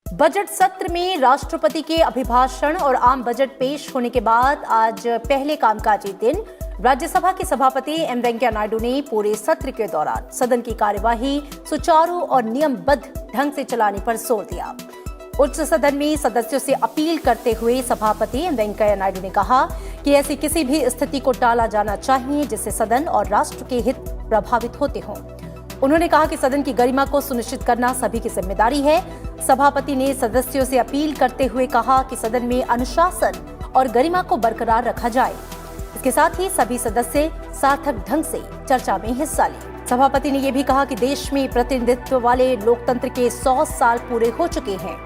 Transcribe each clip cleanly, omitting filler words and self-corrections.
Budget सत्र में राष्ट्रपति के अभिभाषण और आम बजट पेश होने के बाद आज पहले कामकाजी दिन राज्यसभा के सभापति एम वेंकैया नायडू ने पूरे सत्र के दौरान सदन की कार्यवाही सुचारू और नियमबद्ध ढंग से चलाने पर जोर दिया। उच्च सदन में सदस्यों से अपील करते हुए सभापति एम वेंकैया नायडू ने कहा कि ऐसी किसी भी स्थिति को टाला जाना चाहिए जिससे सदन और राष्ट्र के हित प्रभावित होते हों। उन्होंने कहा कि सदन की गरिमा को सुनिश्चित करना सभी की जिम्मेदारी है। सभापति ने सदस्यों से अपील करते हुए कहा कि सदन में अनुशासन और गरिमा को बरकरार रखा जाए। इसके साथ ही सभी सदस्य सार्थक ढंग से चर्चा में हिस्सा लें। सभापति ने यह भी कहा कि देश में प्रतिनिधित्व वाले लोकतंत्र के 100 साल पूरे हो चुके हैं।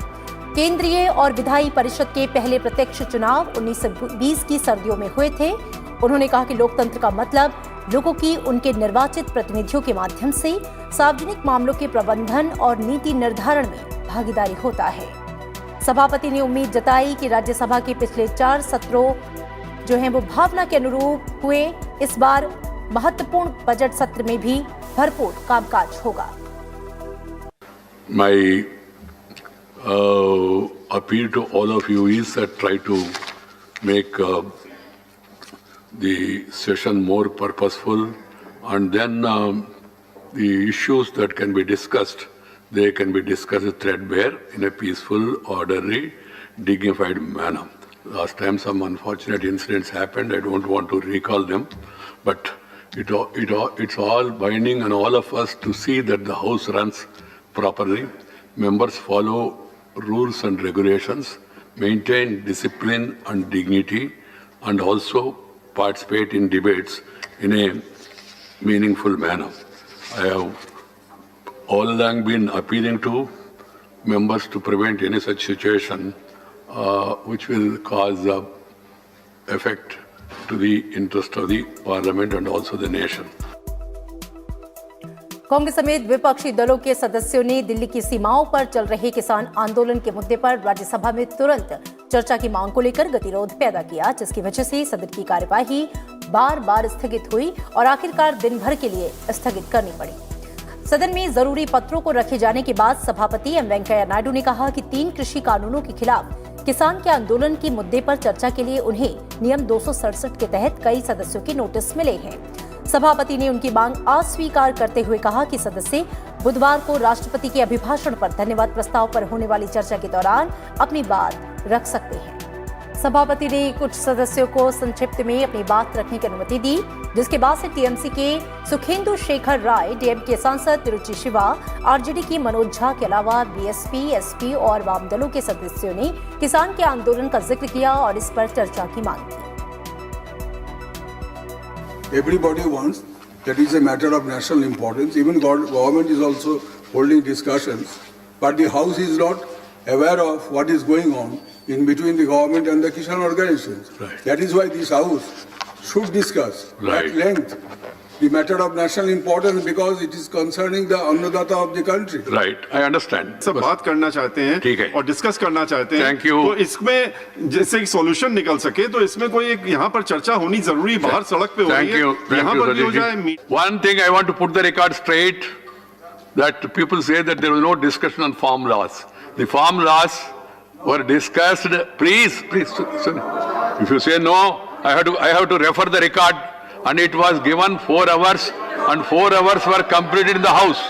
केंद्रीय और विधायी परिषद के पहले प्रत्यक्ष चुनाव 1920 की सर्दियों में हुए थे। उन्होंने कहा कि लोकतंत्र का मतलब लोगों की उनके निर्वाचित प्रतिनिधियों के माध्यम से सार्वजनिक मामलों के प्रबंधन और नीति निर्धारण में भागीदारी होता है। सभापति ने उम्मीद जताई कि राज्यसभा के पिछले 4 सत्रों जो हैं वो भावना के अनुरूप हुए। इस बार महत्वपूर्ण बजट सत्र में भी भरपूर कामकाज होगा। My appeal to all of you is that try to make the session more purposeful, and then the issues that can be discussed, they can be discussed threadbare in a peaceful, orderly, dignified manner. Last time some unfortunate incidents happened. I don't want to recall them, but it's all binding on all of us to see that the House runs properly. Members follow rules and regulations, maintain discipline and dignity, and also participate in debates in a meaningful manner. I have all along been appealing to members to prevent any such situation which will cause effect to the interest of the parliament and also the nation. Congress समेत विपक्षी दलों के सदस्यों ने दिल्ली की सीमाओं पर चल रहे किसान आंदोलन के मुद्दे पर राज्यसभा में तुरंत चर्चा की मांग को लेकर गतिरोध पैदा किया, जिसकी वजह से सदन की कार्यवाही बार-बार स्थगित हुई और आखिरकार दिन भर के लिए स्थगित करनी पड़ी। सदन में जरूरी पत्रों को रखे जाने के बाद सभापति एम वेंकैया नायडू ने कहा कि 3 कृषि कानूनों के खिलाफ किसान के आंदोलन के मुद्दे पर चर्चा के लिए उन्हें नियम 267 के तहत कई सदस्यों के नोटिस मिले हैं। सभापति ने उनकी मांग अस्वीकार करते हुए कहा कि सदस्य बुधवार को राष्ट्रपति के अभिभाषण पर धन्यवाद प्रस्ताव पर होने वाली चर्चा के दौरान अपनी बात रख सकते हैं। सभापति ने कुछ सदस्यों को संक्षिप्त में अपनी बात रखने की अनुमति दी, जिसके बाद से टीएमसी के सुखेंदु शेखर राय, डीएमके सांसद तिरुचि शिवा, आरजेडी की मनोज झा के अलावा बीएसपी, एसपी और वाम दलों के सदस्यों ने किसान के आंदोलन का जिक्र किया और इस पर चर्चा की मांग की। Everybody wants that is a matter of national importance. Even government is also holding discussions, but the House is not aware of what is going on in between the government and the Kisan organizations. Right. That is why this House should discuss Right. at length the matter of national importance because it is concerning the annadata of the country. Right, I understand. सब बात करना चाहते हैं ठीक है। और discuss करना चाहते हैं। Thank you. तो इसमें जैसे एक सॉल्यूशन निकल सके तो इसमें कोई एक यहाँ पर चर्चा होनी जरूरी, बाहर सड़क पे हो रही Thank है, you. यहाँ पर भी हो Satish जाए। ji. One thing I want to put the record straight, that people say that there was no discussion on farm laws. The farm laws were discussed. Please, if you say no, I have to refer the record, and it was given 4 hours, and 4 hours were completed in the House.